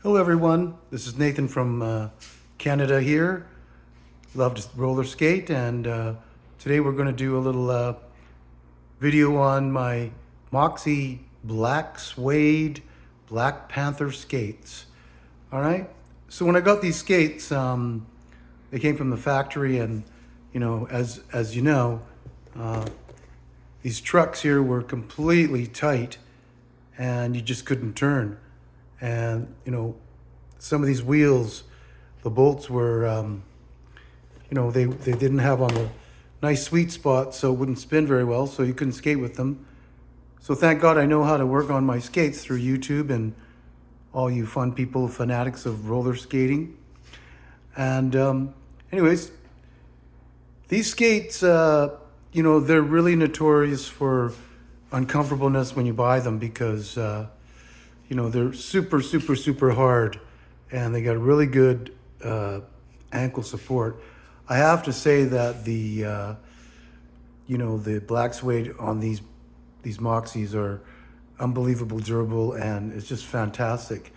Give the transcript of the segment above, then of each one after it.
Hello everyone, this is Nathan from Canada here. Love to roller skate, and today we're going to do a little video on my Moxie Black Suede Black Panther skates. Alright, so when I got these skates, they came from the factory, and as you know, these trucks here were completely tight and you just couldn't turn. And some of these wheels, the bolts were they didn't have on the nice sweet spot, so it wouldn't spin very well, so you couldn't skate with them. So thank God I know how to work on my skates through YouTube and all you fun people, fanatics of roller skating. And anyways, these skates, they're really notorious for uncomfortableness when you buy them because they're super hard, and they got really good ankle support. I have to say that the black suede on these Moxies are unbelievable durable, and it's just fantastic.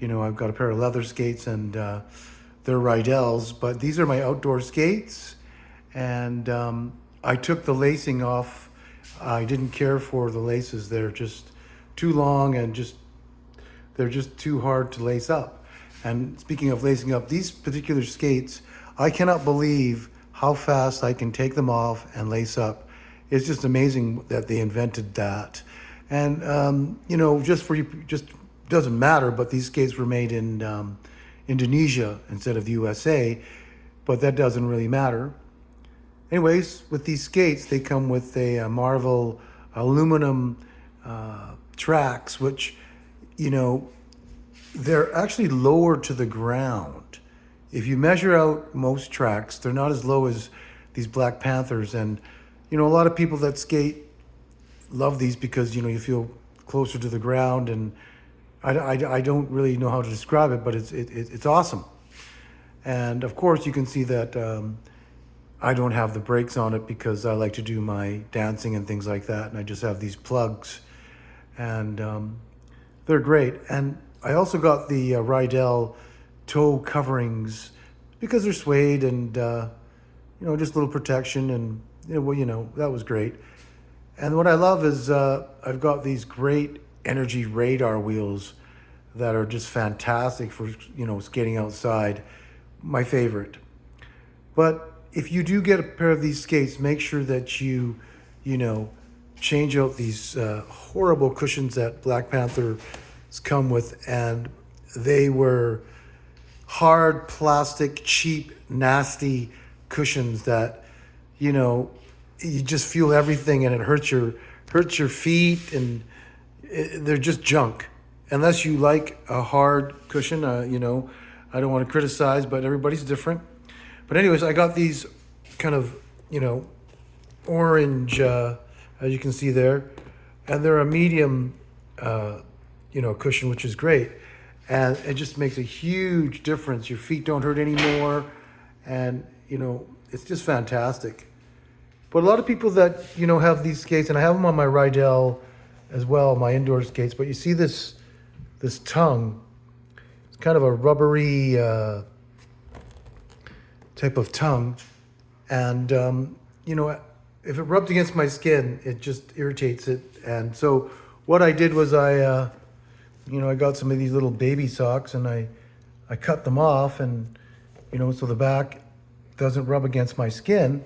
I've got a pair of leather skates, and they're Rydell's, but these are my outdoor skates, and I took the lacing off. I didn't care for the laces. They're just too long, and they're just too hard to lace up. And speaking of lacing up, these particular skates, I cannot believe how fast I can take them off and lace up. It's just amazing that they invented that. And just doesn't matter, but these skates were made in Indonesia instead of the USA, but that doesn't really matter. Anyways, with these skates, they come with a Marvel aluminum tracks, which they're actually lower to the ground. If you measure out most tracks, they're not as low as these Black Panthers. And a lot of people that skate love these because you feel closer to the ground, and I don't really know how to describe it, but it's awesome. And of course you can see that I don't have the brakes on it because I like to do my dancing and things like that, and I just have these plugs, and they're great. And I also got the Rydell toe coverings because they're suede, and just a little protection, and that was great. And what I love is I've got these great energy radar wheels that are just fantastic for skating outside. My favorite. But if you do get a pair of these skates, make sure that you change out these horrible cushions that Black Panther come with, and they were hard plastic, cheap, nasty cushions that you just feel everything, and it hurts your feet, and they're just junk unless you like a hard cushion. I don't want to criticize, but everybody's different. But anyways, I got these kind of orange, as you can see there, and they're a medium cushion, which is great, and it just makes a huge difference. Your feet don't hurt anymore, and it's just fantastic. But a lot of people that have these skates, and I have them on my Rydell as well, my indoor skates, but you see this tongue. It's kind of a rubbery type of tongue, and if it rubbed against my skin, it just irritates it. And so what I did was I got some of these little baby socks, and I cut them off, and so the back doesn't rub against my skin,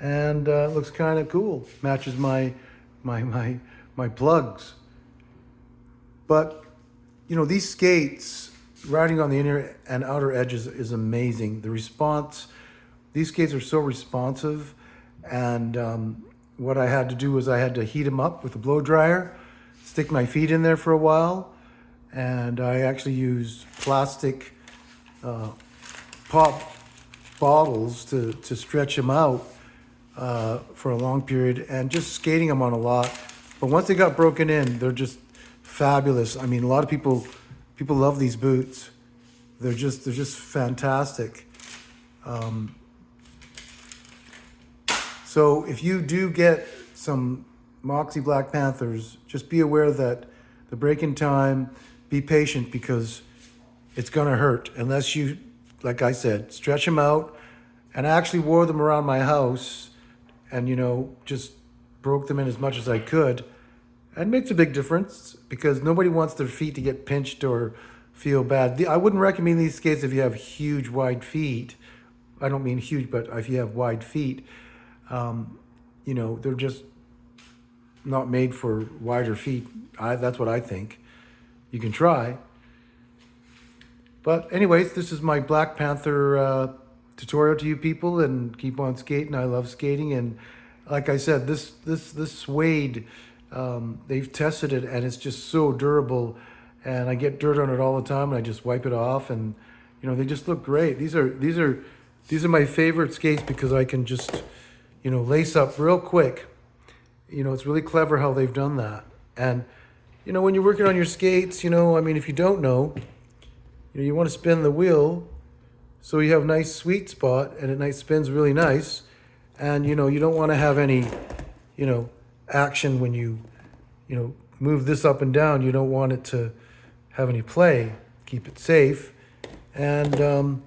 and it looks kind of cool. Matches my plugs. But these skates, riding on the inner and outer edges is amazing. The response, these skates are so responsive, and what I had to do was I had to heat them up with a blow dryer, stick my feet in there for a while, and I actually used plastic pop bottles to stretch them out for a long period, and just skating them on a lot. But once they got broken in, they're just fabulous. I mean, a lot of people love these boots. They're just fantastic. So if you do get some Moxie Black Panthers, just be aware that the break-in time, be patient, because it's gonna hurt unless you, like I said, stretch them out. And I actually wore them around my house, and just broke them in as much as I could. And it makes a big difference because nobody wants their feet to get pinched or feel bad. I wouldn't recommend these skates if you have huge, wide feet. I don't mean huge, but if you have wide feet, they're just not made for wider feet. That's what I think. You can try. But anyways, this is my Black Panther tutorial to you people, and keep on skating. I love skating, and like I said, this suede, they've tested it, and it's just so durable. And I get dirt on it all the time, and I just wipe it off, and they just look great. These are my favorite skates because I can just lace up real quick. It's really clever how they've done that. And when you're working on your skates, if you don't know, you want to spin the wheel so you have a nice sweet spot and it spins really nice. And you don't want to have any action when you move this up and down. You don't want it to have any play. Keep it safe. And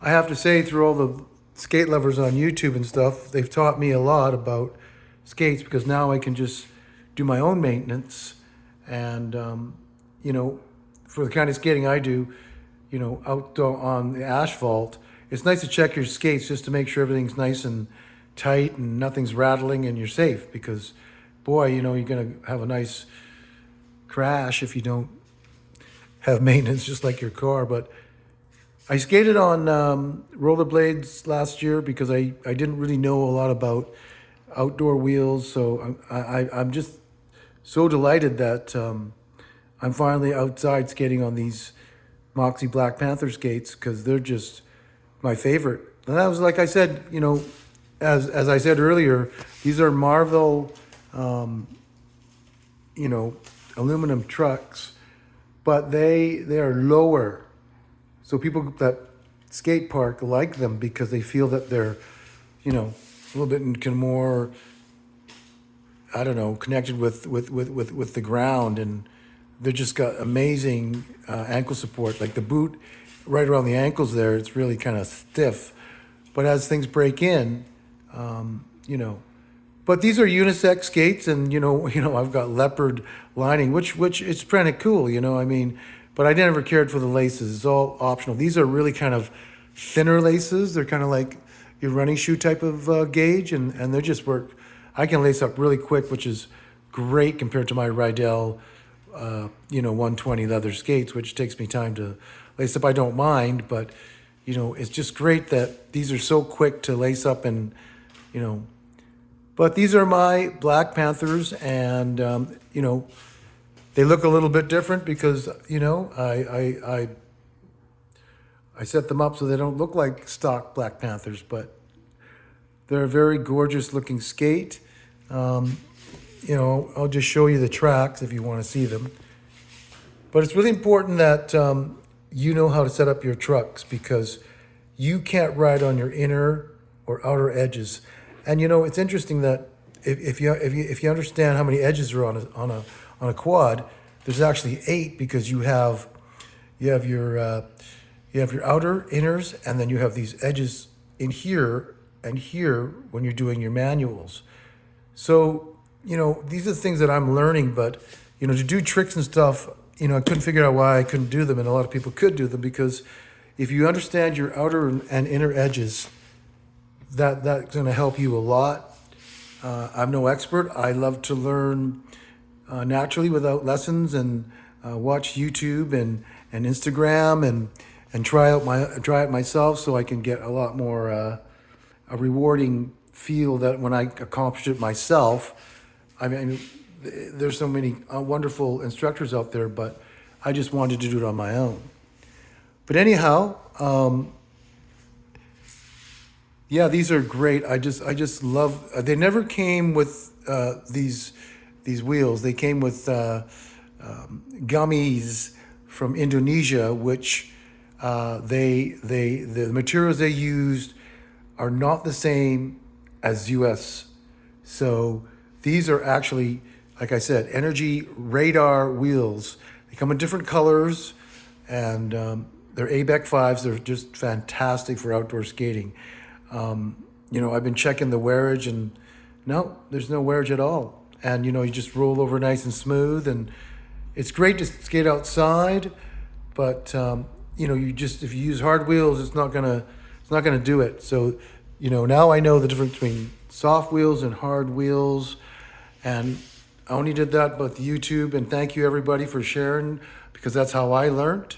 I have to say, through all the skate lovers on YouTube and stuff, they've taught me a lot about skates, because now I can just do my own maintenance. And for the kind of skating I do, out on the asphalt, it's nice to check your skates just to make sure everything's nice and tight and nothing's rattling and you're safe, because boy, you're gonna have a nice crash if you don't have maintenance, just like your car. But I skated on rollerblades last year because I didn't really know a lot about outdoor wheels. So I'm just so delighted that I'm finally outside skating on these Moxie Black Panther skates, because they're just my favorite. And that was, like I said, as I said earlier, these are Marvel, aluminum trucks, but they are lower. So people that skate park like them because they feel that they're, a little bit more, I don't know, connected with the ground, and they're just got amazing ankle support. Like the boot right around the ankles there, it's really kind of stiff. But as things break in, But these are unisex skates, and I've got leopard lining, which is kind of cool, But I never cared for the laces. It's all optional. These are really kind of thinner laces. They're kind of like your running shoe type of gauge, and they just work. I can lace up really quick, which is great compared to my Rydell 120 leather skates, which takes me time to lace up. I don't mind, but it's just great that these are so quick to lace up, and But these are my Black Panthers, and they look a little bit different because I set them up so they don't look like stock Black Panthers, but they're a very gorgeous looking skate. I'll just show you the tracks if you want to see them. But it's really important that you know how to set up your trucks, because you can't ride on your inner or outer edges. And it's interesting that if you understand how many edges are on a quad, there's actually 8, because you have your outer inners, and then you have these edges in here and here when you're doing your manuals. So these are things that I'm learning, but to do tricks and stuff, I couldn't figure out why I couldn't do them, and a lot of people could do them, because if you understand your outer and inner edges, that's going to help you a lot. I'm no expert. I love to learn naturally without lessons, and watch YouTube and Instagram, and try it myself, so I can get a lot more a rewarding feel that when I accomplish it myself. I mean, there's so many wonderful instructors out there, but I just wanted to do it on my own. But anyhow, yeah, these are great. I just love. They never came with these wheels. They came with gummies from Indonesia, which the materials they used are not the same as U.S. So these are actually, like I said, energy radar wheels. They come in different colors, and They're ABEC 5s. They're just fantastic for outdoor skating. You know, I've been checking the wearage, and no, there's no wearage at all. And, you know, you just roll over nice and smooth, and it's great to skate outside, but, you know, if you use hard wheels, it's not gonna do it. So, you know, now I know the difference between soft wheels and hard wheels, and I only did that with YouTube, and thank you everybody for sharing, because that's how I learned.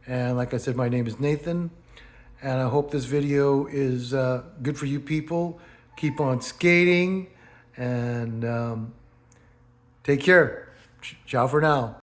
And like I said, my name is Nathan, and I hope this video is good for you people. Keep on skating, and take care. Ciao for now.